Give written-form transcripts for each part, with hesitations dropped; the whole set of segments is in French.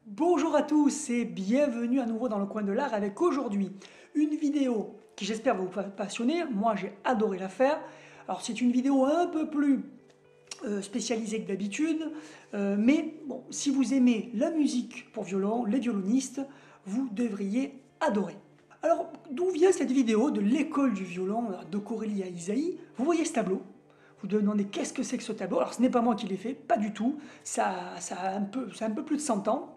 Bonjour à tous et bienvenue à nouveau dans le coin de l'art avec aujourd'hui une vidéo qui j'espère va vous passionner. Moi j'ai adoré la faire. Alors c'est une vidéo un peu plus spécialisée que d'habitude, mais bon, si vous aimez la musique pour violon, les violonistes, vous devriez adorer. Alors d'où vient cette vidéo de l'école du violon de Corélie à Isaïe? Vous voyez ce tableau? Vous devez demander qu'est-ce que c'est que ce tableau. Alors ce n'est pas moi qui l'ai fait, pas du tout. Ça a un peu plus de 100 ans.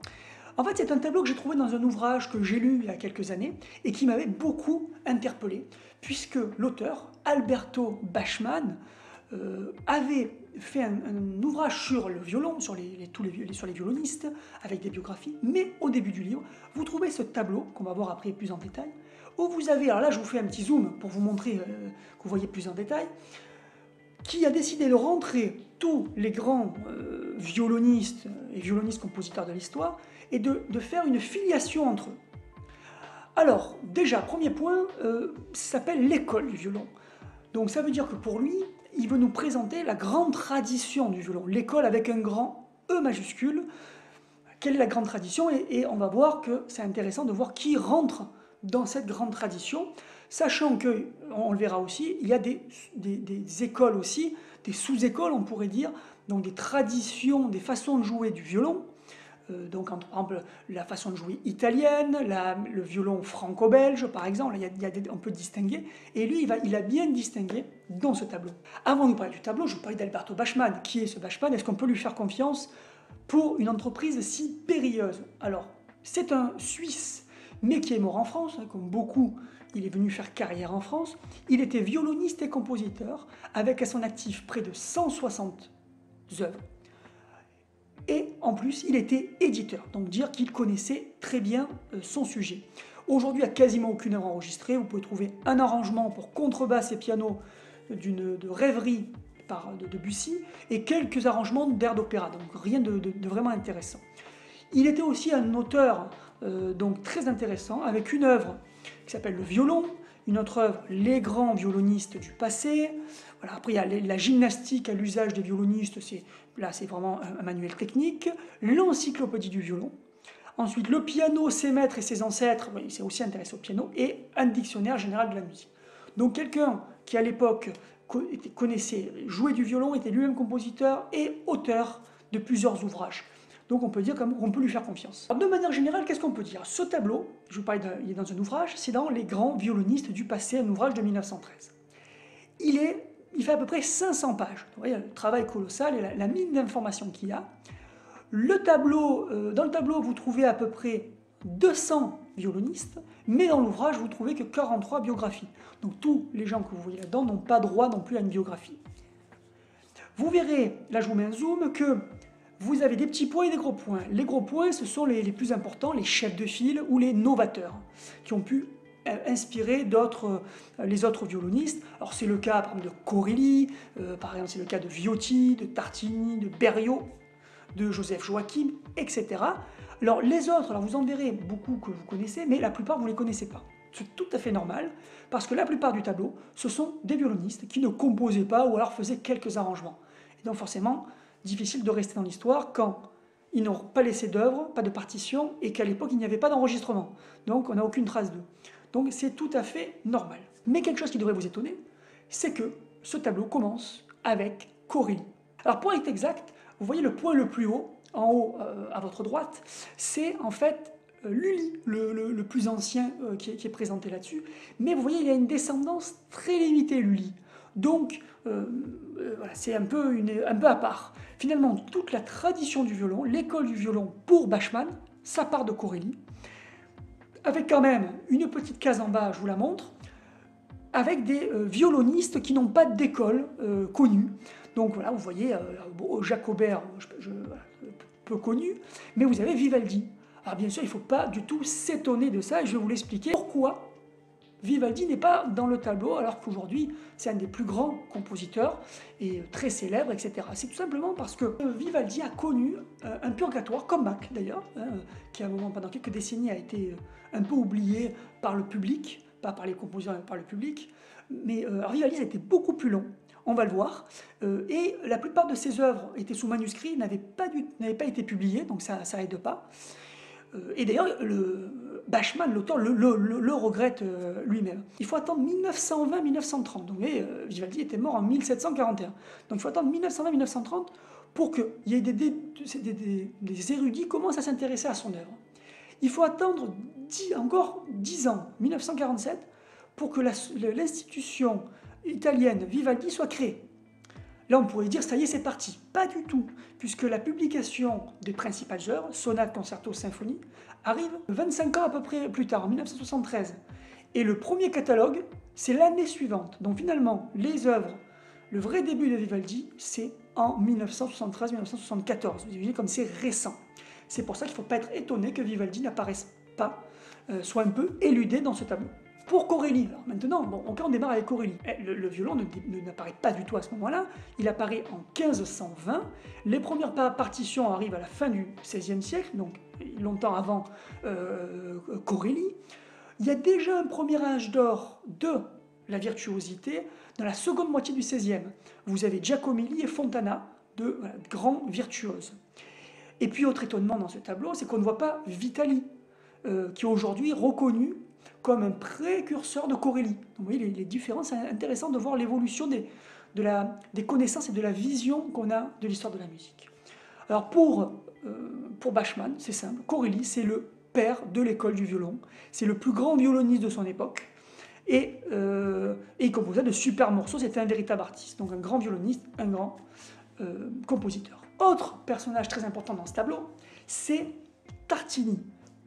En fait, c'est un tableau que j'ai trouvé dans un ouvrage que j'ai lu il y a quelques années et qui m'avait beaucoup interpellé, puisque l'auteur, Alberto Bachmann, avait fait un ouvrage sur le violon, sur sur les violonistes, avec des biographies, mais au début du livre, vous trouvez ce tableau, qu'on va voir après plus en détail, où vous avez, alors là je vous fais un petit zoom pour vous montrer que vous voyez plus en détail, qui a décidé de rentrer tous les grands violonistes et violonistes compositeurs de l'histoire et de faire une filiation entre eux. Alors, déjà, premier point, ça s'appelle l'école du violon. Donc ça veut dire que pour lui, il veut nous présenter la grande tradition du violon, l'école avec un grand E majuscule. Quelle est la grande tradition et on va voir que c'est intéressant de voir qui rentre dans cette grande tradition, sachant que, on le verra aussi, il y a des écoles aussi, des sous-écoles on pourrait dire, donc des traditions, des façons de jouer du violon, donc par exemple la façon de jouer italienne, le violon franco-belge par exemple, on peut distinguer, et lui il a bien distingué dans ce tableau. Avant de nous parler du tableau, je vous parlais d'Alberto Bachmann. Qui est ce Bachmann? Est-ce qu'on peut lui faire confiance pour une entreprise si périlleuse? Alors, c'est un Suisse, mais qui est mort en France, hein, comme beaucoup, il est venu faire carrière en France. Il était violoniste et compositeur, avec à son actif près de 160 œuvres. Et en plus, il était éditeur, donc dire qu'il connaissait très bien son sujet. Aujourd'hui, il n'y a quasiment aucune œuvre enregistrée. Vous pouvez trouver un arrangement pour contrebasse et piano de rêverie de Debussy et quelques arrangements d'air d'opéra, donc rien de vraiment intéressant. Il était aussi un auteur donc très intéressant avec une œuvre qui s'appelle Le Violon, une autre œuvre Les grands violonistes du passé. Voilà, après il y a la gymnastique à l'usage des violonistes, là c'est vraiment un manuel technique. L'encyclopédie du violon. Ensuite, le piano, ses maîtres et ses ancêtres, il s'est aussi intéressé au piano, et un dictionnaire général de la musique. Donc quelqu'un qui à l'époque connaissait, jouait du violon, était lui-même compositeur et auteur de plusieurs ouvrages. Donc on peut dire qu'on peut lui faire confiance. Alors, de manière générale, qu'est-ce qu'on peut dire? Ce tableau, je vous parlais il est dans un ouvrage, c'est dans Les grands violonistes du passé, un ouvrage de 1913. Il fait à peu près 500 pages. Vous voyez, le travail colossal et la mine d'informations qu'il y a. Dans le tableau, vous trouvez à peu près 200 violonistes, mais dans l'ouvrage, vous trouvez que 43 biographies. Donc tous les gens que vous voyez là-dedans n'ont pas droit non plus à une biographie. Vous verrez, là je vous mets un zoom, que vous avez des petits points et des gros points. Les gros points, ce sont les plus importants, les chefs de file ou les novateurs, qui ont pu inspirer les autres violonistes. Alors c'est le cas par exemple de Corelli, par exemple c'est le cas de Viotti, de Tartini, de Berio, de Joseph Joachim, etc. Alors les autres, alors vous en verrez beaucoup que vous connaissez, mais la plupart vous ne les connaissez pas. C'est tout à fait normal, parce que la plupart du tableau, ce sont des violonistes qui ne composaient pas ou alors faisaient quelques arrangements. Et donc forcément, difficile de rester dans l'histoire quand ils n'ont pas laissé d'œuvre, pas de partition, et qu'à l'époque il n'y avait pas d'enregistrement. Donc on n'a aucune trace d'eux. Donc c'est tout à fait normal. Mais quelque chose qui devrait vous étonner, c'est que ce tableau commence avec Corelli. Alors pour être exact, vous voyez le point le plus haut, en haut à votre droite, c'est en fait Lully, le plus ancien qui est présenté là-dessus. Mais vous voyez, il y a une descendance très limitée, Lully. Donc, voilà, c'est un peu à part. Finalement, toute la tradition du violon, l'école du violon pour Bachmann, ça part de Corelli. Avec quand même une petite case en bas, je vous la montre, avec des violonistes qui n'ont pas d'école connue. Donc voilà, vous voyez, Jacques Aubert, peu connu, mais vous avez Vivaldi. Alors bien sûr, il ne faut pas du tout s'étonner de ça, et je vais vous l'expliquer pourquoi Vivaldi n'est pas dans le tableau, alors qu'aujourd'hui, c'est un des plus grands compositeurs, et très célèbre, etc. C'est tout simplement parce que Vivaldi a connu un purgatoire, comme Bach d'ailleurs, hein, qui à un moment, pendant quelques décennies, a été un peu oublié par le public, pas par les compositeurs, mais par le public. Mais Vivaldi, ça a été beaucoup plus long, on va le voir, et la plupart de ses œuvres étaient sous manuscrit, n'avaient pas été publiées, donc ça aide pas. Et d'ailleurs, Bachmann, l'auteur, le regrette lui-même. Il faut attendre 1920-1930. Donc, vous voyez, Vivaldi était mort en 1741. Donc, il faut attendre 1920-1930 pour qu'il y ait des érudits qui commencent à s'intéresser à son œuvre. Il faut attendre encore 10 ans, 1947, pour que l'institution italienne Vivaldi soit créée. Là, on pourrait dire, ça y est, c'est parti. Pas du tout, puisque la publication des principales œuvres, sonates, concertos, symphonies, arrive 25 ans à peu près plus tard, en 1973. Et le premier catalogue, c'est l'année suivante. Donc finalement, les œuvres, le vrai début de Vivaldi, c'est en 1973-1974. Vous imaginez comme c'est récent. C'est pour ça qu'il ne faut pas être étonné que Vivaldi n'apparaisse pas, soit un peu éludé dans ce tableau. Pour Corelli, alors maintenant, bon, on démarre avec Corelli. Le violon n'apparaît pas du tout à ce moment-là, il apparaît en 1520, les premières partitions arrivent à la fin du XVIe siècle, donc longtemps avant Corelli. Il y a déjà un premier âge d'or de la virtuosité dans la seconde moitié du XVIe. Vous avez Giacomelli et Fontana, de grands virtuoses. Et puis, autre étonnement dans ce tableau, c'est qu'on ne voit pas Vitali, qui est aujourd'hui reconnu comme un précurseur de Corelli. Donc, vous voyez les différences, c'est intéressant de voir l'évolution des connaissances et de la vision qu'on a de l'histoire de la musique. Alors pour Bachmann, c'est simple, Corelli c'est le père de l'école du violon, c'est le plus grand violoniste de son époque, et il composait de super morceaux, c'était un véritable artiste, donc un grand violoniste, un grand compositeur. Autre personnage très important dans ce tableau, c'est Tartini,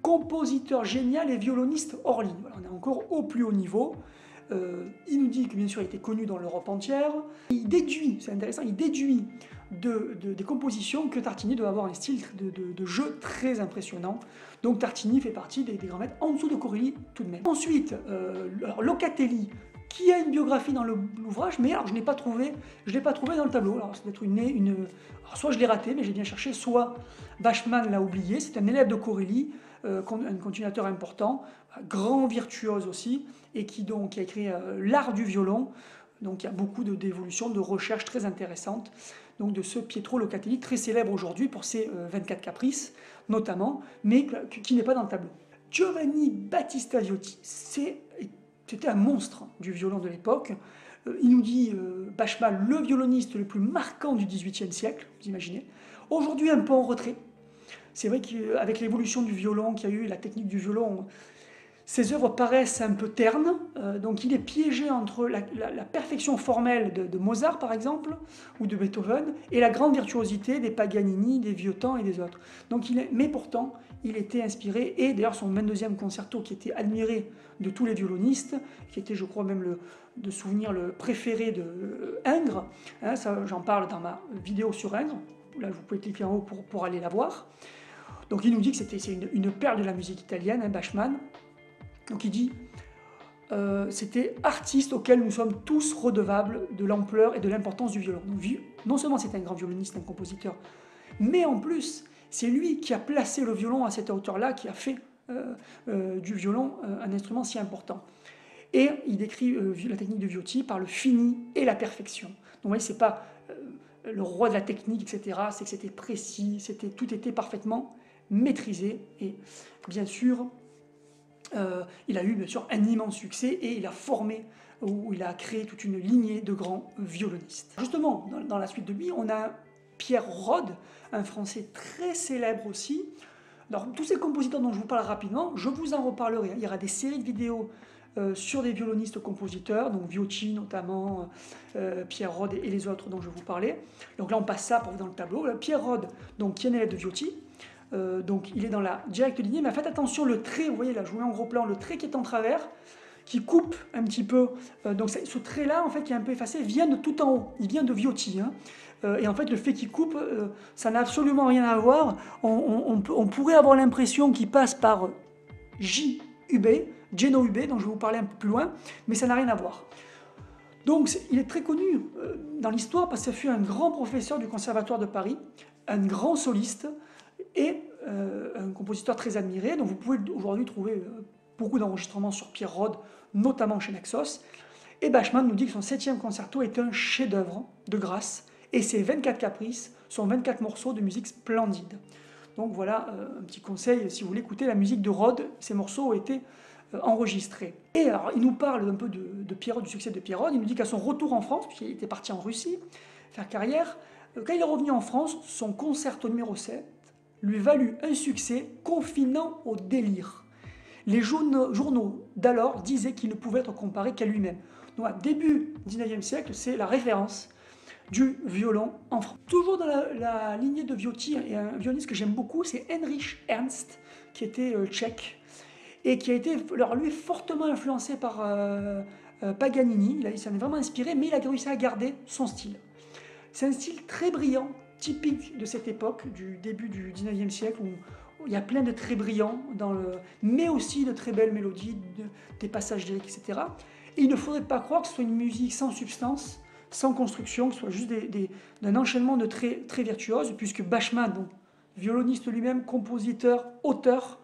compositeur génial et violoniste hors ligne. Voilà, on est encore au plus haut niveau. Il nous dit que bien sûr il était connu dans l'Europe entière. Il déduit, c'est intéressant, il déduit des compositions que Tartini doit avoir un style de jeu très impressionnant. Donc Tartini fait partie des grands maîtres en dessous de Corelli tout de même. Ensuite, Locatelli, qui a une biographie dans l'ouvrage, mais alors je ne l'ai pas trouvé dans le tableau. Alors, ça doit être alors, soit je l'ai raté, mais j'ai bien cherché, soit Bachmann l'a oublié. C'est un élève de Corelli, un continuateur important, grand virtuose aussi, et qui a écrit l'art du violon. Donc il y a beaucoup d'évolutions, de recherches très intéressantes. Donc de ce Pietro Locatelli, très célèbre aujourd'hui pour ses 24 caprices, notamment, mais qui n'est pas dans le tableau. Giovanni Battista Viotti, c'était un monstre du violon de l'époque. Il nous dit, Bachmann, le violoniste le plus marquant du XVIIIe siècle, vous imaginez. Aujourd'hui, un peu en retrait. C'est vrai qu'avec l'évolution du violon qu'il y a eu, la technique du violon, ses œuvres paraissent un peu ternes. Donc il est piégé entre la perfection formelle de Mozart, par exemple, ou de Beethoven, et la grande virtuosité des Paganini, des Vieuxtemps et des autres. Mais pourtant, il était inspiré, et d'ailleurs son 22e concerto, qui était admiré de tous les violonistes, qui était, je crois, même de souvenir le préféré de Ingres, hein, j'en parle dans ma vidéo sur Ingres, là vous pouvez cliquer en haut pour aller la voir. Donc il nous dit que c'est une perle de la musique italienne, hein, Bachmann. Donc il dit, c'était artiste auquel nous sommes tous redevables de l'ampleur et de l'importance du violon. Donc, non seulement c'est un grand violoniste, un compositeur, mais en plus, c'est lui qui a placé le violon à cette hauteur-là, qui a fait du violon un instrument si important. Et il décrit la technique de Viotti par le fini et la perfection. Donc vous voyez, c'est pas le roi de la technique, etc. C'est que c'était précis, tout était parfaitement maîtrisé. Et bien sûr, il a eu bien sûr un immense succès et il a formé, ou il a créé toute une lignée de grands violonistes. Justement, dans la suite de lui, on a Pierre Rode, un Français très célèbre aussi. Alors, tous ces compositeurs dont je vous parle rapidement, je vous en reparlerai. Il y aura des séries de vidéos sur des violonistes compositeurs, donc Viotti notamment, Pierre Rode et les autres dont je vous parlais. Donc là, on passe ça pour vous dans le tableau. Pierre Rode, donc, qui est un élève de Viotti, donc il est dans la directe lignée, mais faites attention, le trait, vous voyez là, je vous mets en gros plan, le trait qui est en travers, qui coupe un petit peu, donc ce trait-là, en fait, qui est un peu effacé, vient de tout en haut, il vient de Viotti, hein. Et en fait, le fait qu'il coupe, ça n'a absolument rien à voir. On pourrait avoir l'impression qu'il passe par J-UB, Geno UB, dont je vais vous parler un peu plus loin, mais ça n'a rien à voir. Donc, il est très connu dans l'histoire parce que ce fut un grand professeur du Conservatoire de Paris, un grand soliste et un compositeur très admiré. Donc, vous pouvez aujourd'hui trouver beaucoup d'enregistrements sur Pierre Rode, notamment chez Naxos. Et Bachmann nous dit que son 7e concerto est un chef-d'œuvre de grâce. Et ses 24 caprices sont 24 morceaux de musique splendide. Donc voilà un petit conseil si vous voulez écouter la musique de Rod, ces morceaux ont été enregistrés. Et alors il nous parle un peu de Pierrot, du succès de Pierrot, il nous dit qu'à son retour en France, puisqu'il était parti en Russie faire carrière, quand il est revenu en France, son concerto numéro 7 lui valut un succès confinant au délire. Les journaux d'alors disaient qu'il ne pouvait être comparé qu'à lui-même. Donc, début 19e siècle, c'est la référence du violon en France. Toujours dans la lignée de Viotti, et un violoniste que j'aime beaucoup, c'est Heinrich Ernst, qui était tchèque, et qui a été, alors, lui, fortement influencé par Paganini. Il s'en est vraiment inspiré, mais il a réussi à garder son style. C'est un style très brillant, typique de cette époque, du début du 19e siècle, où il y a plein de traits brillants, mais aussi de très belles mélodies, des passages lyriques, etc. Et il ne faudrait pas croire que ce soit une musique sans substance, sans construction, que ce soit juste d'un enchaînement de traits très virtuoses, puisque Bachmann, donc, violoniste lui-même, compositeur, auteur,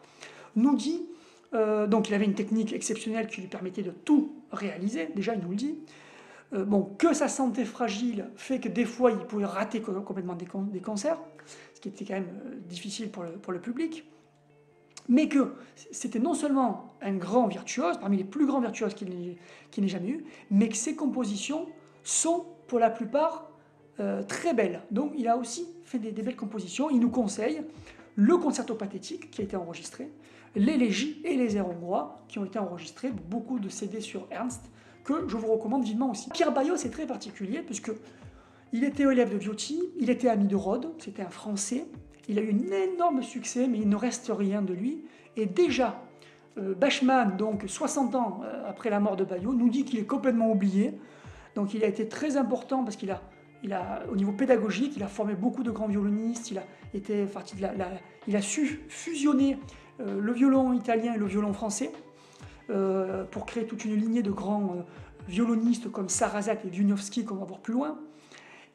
nous dit, donc il avait une technique exceptionnelle qui lui permettait de tout réaliser, déjà il nous le dit, que sa santé fragile fait que des fois il pouvait rater complètement des concerts, ce qui était quand même difficile pour le public, mais que c'était non seulement un grand virtuose, parmi les plus grands virtuoses qu'il n'ait jamais eu, mais que ses compositions sont pour la plupart très belles. Donc il a aussi fait des belles compositions. Il nous conseille le concerto pathétique qui a été enregistré, l'élégie et les airs hongrois qui ont été enregistrés, beaucoup de CD sur Ernst, que je vous recommande vivement aussi. Pierre Baillot, c'est très particulier, puisque il était élève de Viotti, il était ami de Rod, c'était un Français, il a eu un énorme succès, mais il ne reste rien de lui. Et déjà, Bachmann, donc 60 ans après la mort de Baillot, nous dit qu'il est complètement oublié. Donc il a été très important parce qu'il a, au niveau pédagogique, il a formé beaucoup de grands violonistes, il a su fusionner le violon italien et le violon français, pour créer toute une lignée de grands violonistes comme Sarrazat et Wieniawski, qu'on va voir plus loin.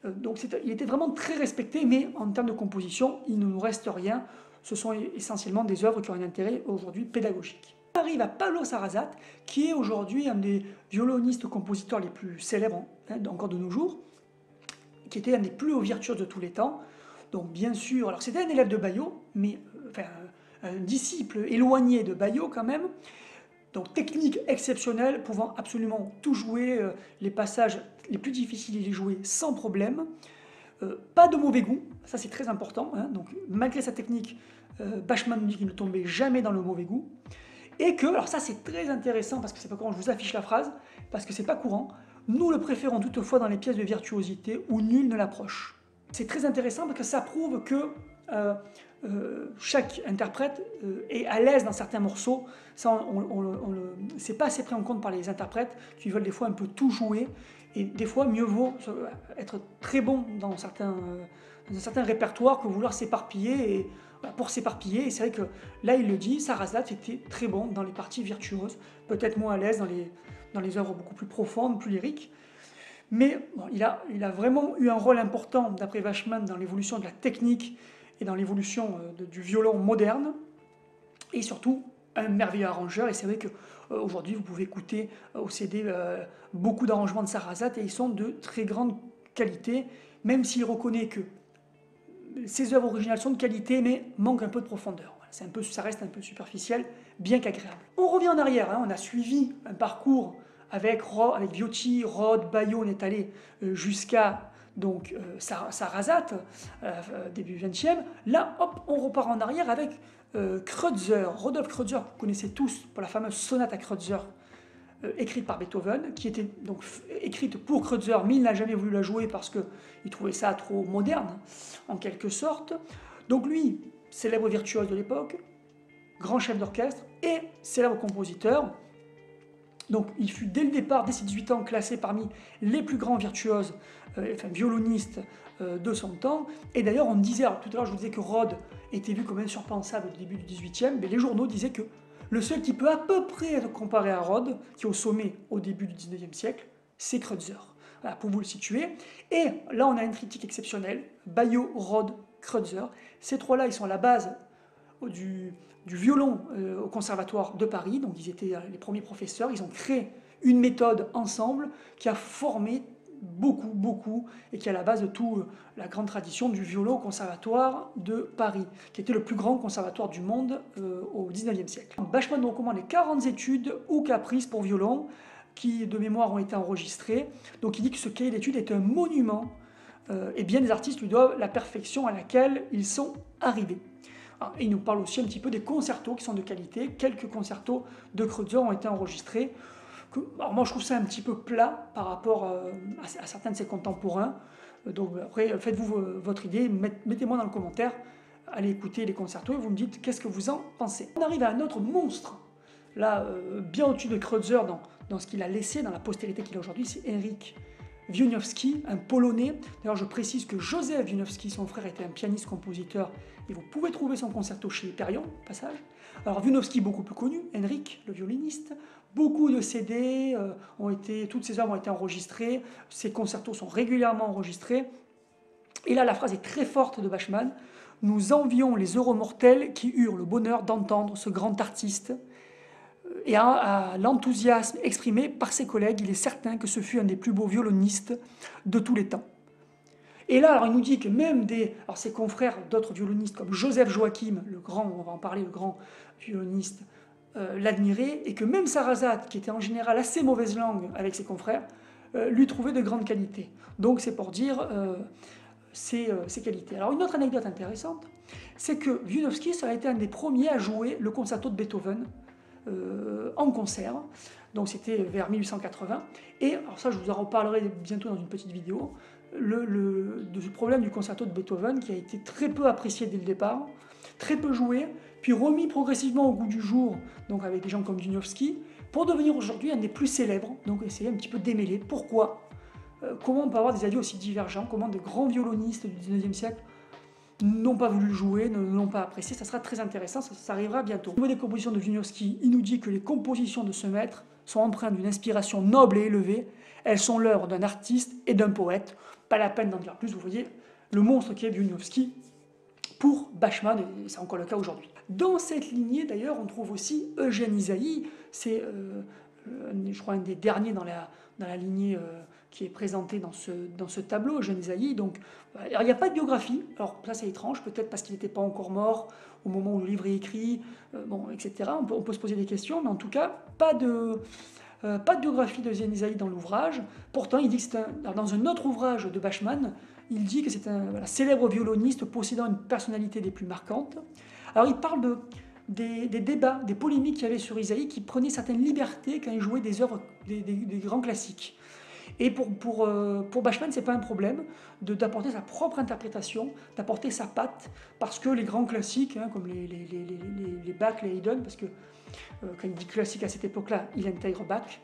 Donc il était vraiment très respecté, mais en termes de composition, il ne nous reste rien. Ce sont essentiellement des œuvres qui ont un intérêt aujourd'hui pédagogique. On arrive à Paolo Sarrazat, qui est aujourd'hui un des violonistes-compositeurs les plus célèbres, encore de nos jours, qui était un des plus hauts virtuoses de tous les temps. Donc bien sûr, alors c'était un élève de Baillot, mais un disciple éloigné de Baillot quand même. Donc technique exceptionnelle, pouvant absolument tout jouer, les passages les plus difficiles, il les jouait sans problème. Pas de mauvais goût, ça c'est très important. Donc malgré sa technique, Bachmann nous dit qu'il ne tombait jamais dans le mauvais goût. Et que, alors ça c'est très intéressant, parce que c'est pas courant, je vous affiche la phrase, parce que c'est pas courant, nous le préférons toutefois dans les pièces de virtuosité où nul ne l'approche. C'est très intéressant parce que ça prouve que chaque interprète est à l'aise dans certains morceaux. Ça, c'est pas assez pris en compte par les interprètes qui veulent des fois un peu tout jouer. Et des fois, mieux vaut être très bon dans un certain répertoire que vouloir s'éparpiller. Et pour s'éparpiller, et c'est vrai que là, il le dit, Sarrazat était très bon dans les parties virtuoses, peut-être moins à l'aise dans les œuvres beaucoup plus profondes, plus lyriques. Mais bon, il a vraiment eu un rôle important, d'après Bachmann, dans l'évolution de la technique et dans l'évolution du violon moderne, et surtout un merveilleux arrangeur. Et c'est vrai qu'aujourd'hui, vous pouvez écouter au CD beaucoup d'arrangements de Sarrazat, et ils sont de très grande qualité, même s'il reconnaît que ses œuvres originales sont de qualité, mais manquent un peu de profondeur. Ça reste un peu superficiel, bien qu'agréable. On revient en arrière, on a suivi un parcours avec Viotti, Rod, Baillot, on est allé jusqu'à Sarrazat, début 20e. Là, hop, on repart en arrière avec Kreutzer, Rodolphe Kreutzer, que vous connaissez tous pour la fameuse sonate à Kreutzer, écrite par Beethoven, qui était donc écrite pour Kreutzer, mais il n'a jamais voulu la jouer parce qu'il trouvait ça trop moderne, en quelque sorte. Donc lui, célèbre virtuose de l'époque, grand chef d'orchestre et célèbre compositeur. Donc il fut dès le départ, dès ses 18 ans, classé parmi les plus grands virtuoses, violonistes de son temps. Et d'ailleurs, on disait, alors tout à l'heure je vous disais que Rod était vu comme insurpassable au début du 18e, mais les journaux disaient que le seul qui peut à peu près être comparé à Rod, qui est au sommet au début du 19e siècle, c'est Kreutzer. Voilà, pour vous le situer. Et là, on a une critique exceptionnelle, Baillot, Rod, Kreutzer. Ces trois-là, ils sont à la base du violon au Conservatoire de Paris, donc ils étaient les premiers professeurs, ils ont créé une méthode ensemble qui a formé beaucoup, et qui est à la base de toute la grande tradition du violon au Conservatoire de Paris, qui était le plus grand conservatoire du monde au XIXe siècle. Bachmann nous recommande les 40 études ou caprices pour violon, qui de mémoire ont été enregistrées. Donc il dit que ce cahier d'études est un monument, et bien des artistes lui doivent la perfection à laquelle ils sont arrivés. Et il nous parle aussi un petit peu des concertos qui sont de qualité. Quelques concertos de Kreutzer ont été enregistrés. Alors moi je trouve ça un petit peu plat par rapport à certains de ses contemporains. Donc après faites-vous votre idée, mettez-moi dans le commentaire, allez écouter les concertos et vous me dites qu'est-ce que vous en pensez. On arrive à un autre monstre, là bien au-dessus de Kreutzer dans ce qu'il a laissé, dans la postérité qu'il a aujourd'hui, c'est Henryk Wieniawski, un Polonais. D'ailleurs, je précise que Józef Wieniawski, son frère, était un pianiste-compositeur et vous pouvez trouver son concerto chez Hyperion, au passage. Alors, Wieniawski, beaucoup plus connu, Henryk, le violoniste. Beaucoup de CD toutes ses œuvres ont été enregistrées, ses concertos sont régulièrement enregistrés. Et là, la phrase est très forte de Bachmann. Nous envions les heureux mortels qui eurent le bonheur d'entendre ce grand artiste. Et à l'enthousiasme exprimé par ses collègues, il est certain que ce fut un des plus beaux violonistes de tous les temps. Et là, alors, il nous dit que même ses confrères d'autres violonistes, comme Joseph Joachim, le grand, on va en parler, le grand violoniste, l'admiraient, et que même Sarrazat, qui était en général assez mauvaise langue avec ses confrères, lui trouvait de grande qualité. Donc c'est pour dire ses qualités. Alors une autre anecdote intéressante, c'est que Wieniawski, ça a été un des premiers à jouer le concerto de Beethoven, en concert, donc c'était vers 1880, et alors ça je vous en reparlerai bientôt dans une petite vidéo, du problème du concerto de Beethoven qui a été très peu apprécié dès le départ, très peu joué, puis remis progressivement au goût du jour, donc avec des gens comme Wieniawski, pour devenir aujourd'hui un des plus célèbres, donc essayer un petit peu démêler pourquoi, comment on peut avoir des avis aussi divergents, comment des grands violonistes du 19e siècle n'ont pas voulu le jouer, ne l'ont pas apprécié. Ça sera très intéressant, ça arrivera bientôt. Au niveau des compositions de Wieniawski, il nous dit que les compositions de ce maître sont empreintes d'une inspiration noble et élevée. Elles sont l'œuvre d'un artiste et d'un poète. Pas la peine d'en dire plus, vous voyez le monstre qui est Wieniawski pour Bachmann, et c'est encore le cas aujourd'hui. Dans cette lignée, d'ailleurs, on trouve aussi Eugène Ysaÿe. C'est, je crois, un des derniers dans la lignée qui est présenté dans ce tableau, Eugène Ysaÿe. Donc, alors, il n'y a pas de biographie. Alors ça c'est étrange, peut-être parce qu'il n'était pas encore mort au moment où le livre est écrit, etc. On peut se poser des questions, mais en tout cas, pas de biographie d'Eugène Ysaÿe dans l'ouvrage. Pourtant, il dit que dans un autre ouvrage de Bachmann, il dit que c'est un célèbre violoniste possédant une personnalité des plus marquantes. Alors il parle des débats, des polémiques qu'il y avait sur Ysaÿe, qui prenait certaines libertés quand il jouait des œuvres, des grands classiques. Et pour Bachmann, c'est pas un problème d'apporter sa propre interprétation, d'apporter sa patte, parce que les grands classiques, comme les Bach, les Haydn, parce que quand il dit classique à cette époque-là, il intègre Bach,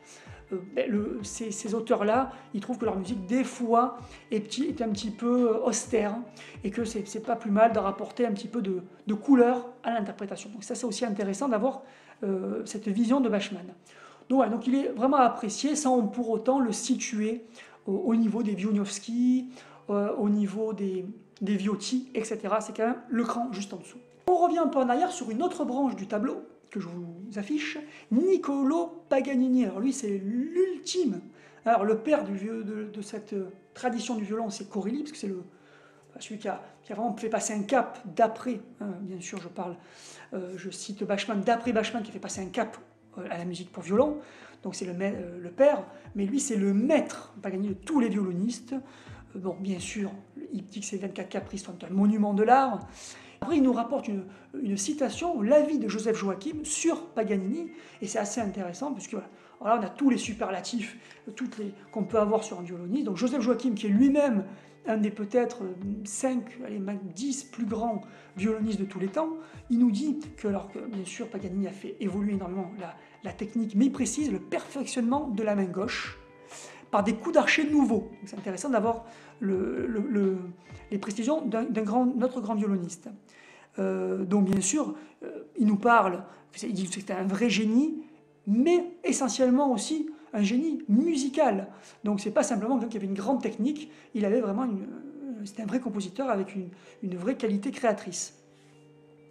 ces auteurs-là, ils trouvent que leur musique, des fois, est un petit peu austère, et que c'est pas plus mal de rapporter un petit peu de couleur à l'interprétation. Donc ça, c'est aussi intéressant d'avoir cette vision de Bachmann. Donc il est vraiment apprécié sans pour autant le situer au niveau des Wieniawski, au niveau des Viotti, etc. C'est quand même le cran juste en dessous. On revient un peu en arrière sur une autre branche du tableau que je vous affiche, Niccolò Paganini. Alors lui c'est l'ultime. Alors le père de cette tradition du violon, c'est Corelli, parce que c'est celui qui a vraiment fait passer un cap d'après, bien sûr je cite Bachmann, d'après Bachmann qui a fait passer un cap à la musique pour violon, donc c'est le père, mais lui c'est le maître Paganini de tous les violonistes. Bon, bien sûr, il dit que ces 24 caprices sont un monument de l'art. Après, il nous rapporte une citation, l'avis de Joseph Joachim sur Paganini, et c'est assez intéressant, puisque voilà, on a tous les superlatifs qu'on peut avoir sur un violoniste. Donc Joseph Joachim, qui est lui-même un des peut-être 5, allez, même 10 plus grands violonistes de tous les temps, il nous dit que, alors que bien sûr Paganini a fait évoluer énormément la technique, mais il précise le perfectionnement de la main gauche par des coups d'archet nouveaux. C'est intéressant d'avoir les précisions notre grand violoniste. Donc bien sûr, il nous parle, il dit que c'était un vrai génie, mais essentiellement aussi un génie musical. Donc c'est pas simplement quelqu'un qui avait une grande technique, il avait vraiment c'était un vrai compositeur avec une vraie qualité créatrice.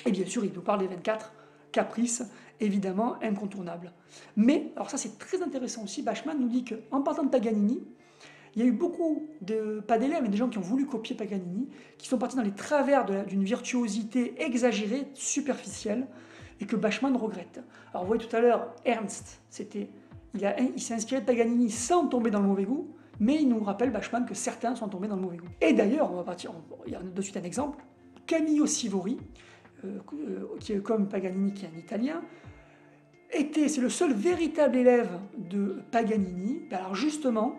Et bien sûr, il nous parle des 24 caprices, évidemment incontournables. Mais, alors ça c'est très intéressant aussi, Bachmann nous dit qu'en partant de Paganini, Il y a eu beaucoup pas d'élèves, mais des gens qui ont voulu copier Paganini, qui sont partis dans les travers d'une virtuosité exagérée, superficielle, et que Bachmann regrette. Alors vous voyez tout à l'heure, Ernst, il s'est inspiré de Paganini sans tomber dans le mauvais goût, mais il nous rappelle Bachmann que certains sont tombés dans le mauvais goût. Et d'ailleurs, il y a de suite un exemple, Camillo Sivori, qui est comme Paganini, qui est un Italien, c'est le seul véritable élève de Paganini. Alors justement,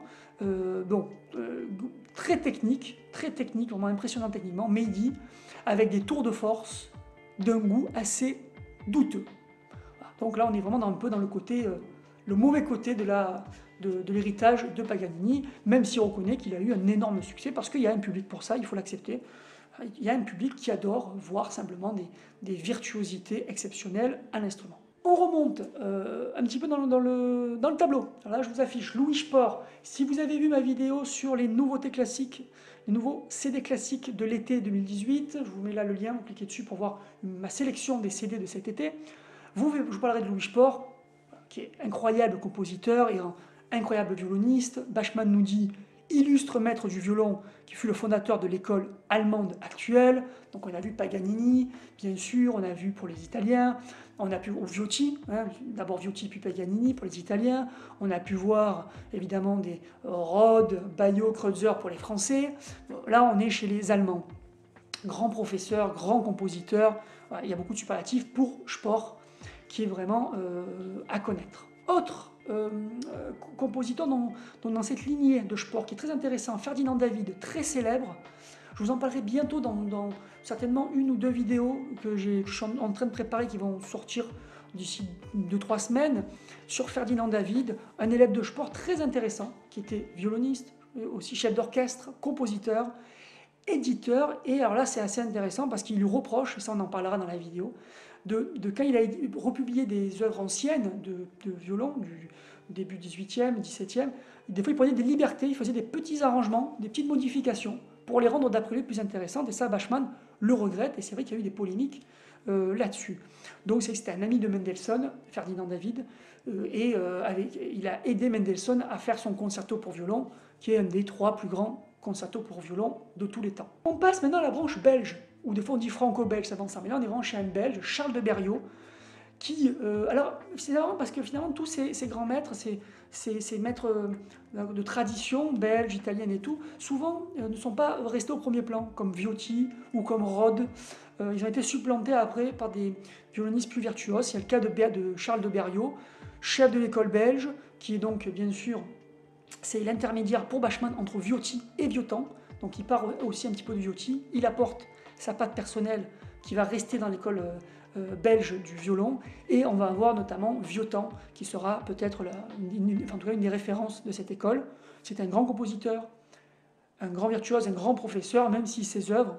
très technique, vraiment impressionnant techniquement, mais il dit avec des tours de force d'un goût assez douteux. Voilà. Donc là, on est vraiment un peu dans le côté, le mauvais côté de l'héritage de Paganini, même si on reconnaît qu'il a eu un énorme succès, parce qu'il y a un public pour ça, il faut l'accepter. Il y a un public qui adore voir simplement des virtuosités exceptionnelles à l'instrument. On remonte un petit peu dans le tableau. Alors là, je vous affiche Louis Spohr. Si vous avez vu ma vidéo sur les nouveautés classiques, les nouveaux CD classiques de l'été 2018, je vous mets là le lien, vous cliquez dessus pour voir ma sélection des CD de cet été. Je vous parlerai de Louis Spohr, qui est incroyable compositeur et un incroyable violoniste. Bachmann nous dit illustre maître du violon, qui fut le fondateur de l'école allemande actuelle. Donc on a vu Paganini, bien sûr, on a vu pour les Italiens, on a pu Viotti, hein, d'abord Viotti puis Paganini pour les Italiens, on a pu voir évidemment des Rode, Baillot, Kreutzer pour les Français. Là on est chez les Allemands. Grand professeur, grand compositeur, voilà, il y a beaucoup de superlatifs pour Spohr, qui est vraiment à connaître. Autre compositeur dans cette lignée de Spohr qui est très intéressant, Ferdinand David, très célèbre. Je vous en parlerai bientôt dans certainement une ou deux vidéos que je suis en train de préparer qui vont sortir d'ici 2-3 semaines sur Ferdinand David, un élève de Spohr très intéressant qui était violoniste, aussi chef d'orchestre, compositeur, éditeur. Et alors là c'est assez intéressant parce qu'il lui reproche, et ça on en parlera dans la vidéo, de quand il a republié des œuvres anciennes de violon du début 18e, 17e, des fois il prenait des libertés, il faisait des petits arrangements, des petites modifications pour les rendre d'après lui plus intéressantes, et ça Bachmann le regrette, et c'est vrai qu'il y a eu des polémiques là-dessus. Donc c'était un ami de Mendelssohn, Ferdinand David, il a aidé Mendelssohn à faire son concerto pour violon, qui est un des 3 plus grands concertos pour violon de tous les temps. On passe maintenant à la branche belge, ou des fois on dit franco-belge, ça va ensemble. Mais là on est vraiment chez un belge, Charles de Berriot, qui... alors c'est vraiment parce que finalement tous ces grands maîtres, ces maîtres de tradition, belges, italienne et tout, souvent ne sont pas restés au premier plan, comme Viotti ou comme Rode. Ils ont été supplantés après par des violonistes plus virtuoses. Il y a le cas de Charles de Berriot, chef de l'école belge, qui est donc bien sûr, c'est l'intermédiaire pour Bachmann entre Viotti et Viotan. Donc il part aussi un petit peu de Viotti, il apporte sa patte personnelle qui va rester dans l'école belge du violon, et on va avoir notamment Viotan qui sera peut-être une des références de cette école. C'est un grand compositeur, un grand virtuose, un grand professeur, même si ses œuvres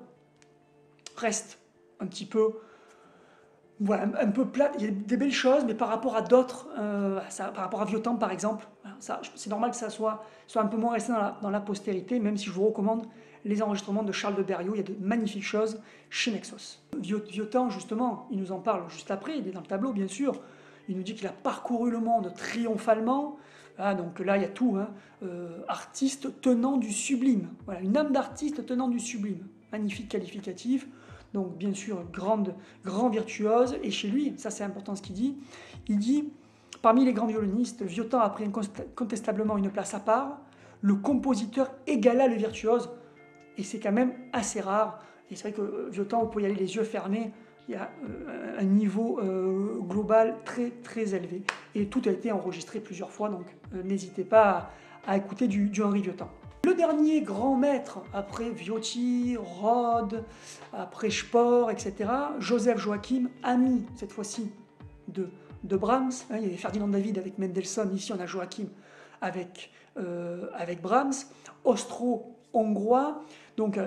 restent un petit peu, voilà, un peu plates. Il y a des belles choses, mais par rapport à d'autres, par rapport à Viotan par exemple, c'est normal que ça soit un peu moins resté dans la postérité, même si je vous recommande les enregistrements de Charles de Berriot, il y a de magnifiques choses chez Nexos. Viotan, justement, il nous en parle juste après, il est dans le tableau, bien sûr. Il nous dit qu'il a parcouru le monde triomphalement. Ah, donc là, il y a tout, hein. Artiste tenant du sublime. Voilà, une âme d'artiste tenant du sublime. Magnifique qualificatif. Donc, bien sûr, grand virtuose. Et chez lui, ça c'est important ce qu'il dit, il dit, parmi les grands violonistes, Viotan a pris incontestablement une place à part. Le compositeur égala le virtuose. Et c'est quand même assez rare. Et c'est vrai que Viotan, vous pouvez y aller les yeux fermés. Il y a un niveau global très très élevé. Et tout a été enregistré plusieurs fois, donc n'hésitez pas à écouter du Henri Viotan. Le dernier grand maître, après Viotti, Rode, après Spohr, etc., Joseph Joachim, ami cette fois-ci de Brahms. Il y avait Ferdinand David avec Mendelssohn, ici on a Joachim avec Brahms. Austro-hongrois, donc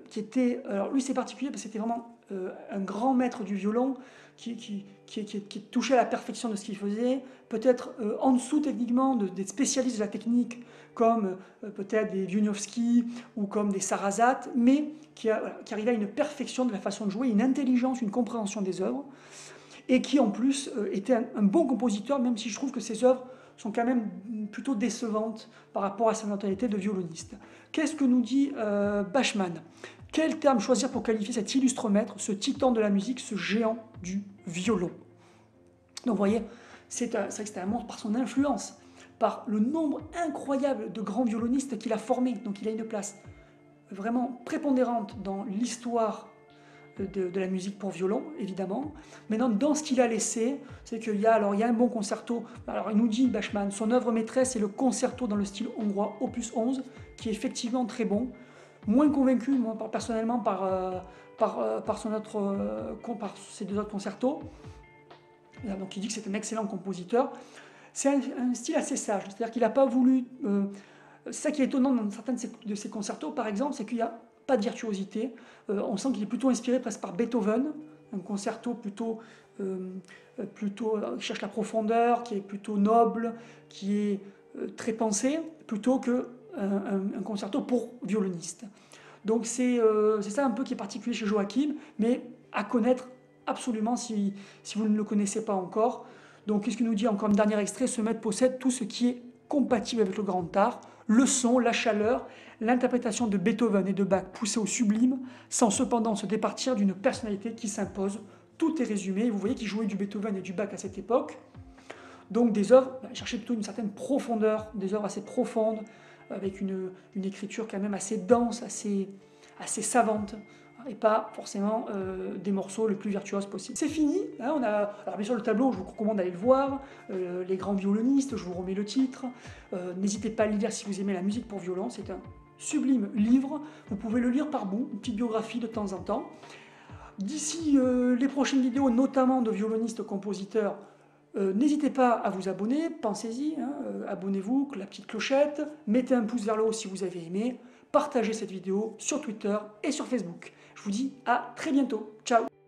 qui était... Alors lui c'est particulier parce que c'était vraiment un grand maître du violon qui touchait à la perfection de ce qu'il faisait, peut-être en dessous techniquement des spécialistes de la technique comme peut-être des Wieniawski ou comme des Sarasate, mais qui arrivait à une perfection de la façon de jouer, une intelligence, une compréhension des œuvres, et qui en plus était un bon compositeur, même si je trouve que ses œuvres sont quand même plutôt décevantes par rapport à sa notoriété de violoniste. Qu'est-ce que nous dit Bachmann? Quel terme choisir pour qualifier cet illustre maître, ce titan de la musique, ce géant du violon? Donc vous voyez, c'est vrai que c'était un monstre par son influence, par le nombre incroyable de grands violonistes qu'il a formés. Donc il a une place vraiment prépondérante dans l'histoire de la musique pour violon, évidemment. Maintenant, dans ce qu'il a laissé, c'est qu'il y a un bon concerto. Alors il nous dit, Bachmann, son œuvre maîtresse est le concerto dans le style hongrois, opus 11, qui est effectivement très bon. Moins convaincu, moi, personnellement, par ses deux autres concertos. Donc il dit que c'est un excellent compositeur. C'est un style assez sage, c'est-à-dire qu'il n'a pas voulu... c'est ça qui est étonnant dans certains de ses concertos, par exemple, c'est qu'il n'y a pas de virtuosité. On sent qu'il est plutôt inspiré presque par Beethoven, un concerto plutôt qui cherche la profondeur, qui est plutôt noble, qui est très pensé, plutôt qu'un concerto pour violoniste. Donc c'est ça un peu qui est particulier chez Joachim, mais à connaître absolument si vous ne le connaissez pas encore. Donc qu'est-ce qu'il nous dit encore un dernier extrait? Ce maître possède tout ce qui est compatible avec le grand art, le son, la chaleur, l'interprétation de Beethoven et de Bach poussée au sublime, sans cependant se départir d'une personnalité qui s'impose. Tout est résumé, vous voyez qu'il jouait du Beethoven et du Bach à cette époque. Donc des œuvres, chercher plutôt une certaine profondeur, des œuvres assez profondes, avec une écriture quand même assez dense, assez savante, et pas forcément des morceaux le plus virtuoses possible. C'est fini, hein, alors bien sûr le tableau, je vous recommande d'aller le voir, les grands violonistes, je vous remets le titre, n'hésitez pas à le lire si vous aimez la musique pour violon, c'est un sublime livre, vous pouvez le lire par bout, une petite biographie de temps en temps. D'ici les prochaines vidéos, notamment de violonistes compositeurs, n'hésitez pas à vous abonner, pensez-y, hein, abonnez-vous, la petite clochette, mettez un pouce vers le haut si vous avez aimé, partagez cette vidéo sur Twitter et sur Facebook. Je vous dis à très bientôt, ciao!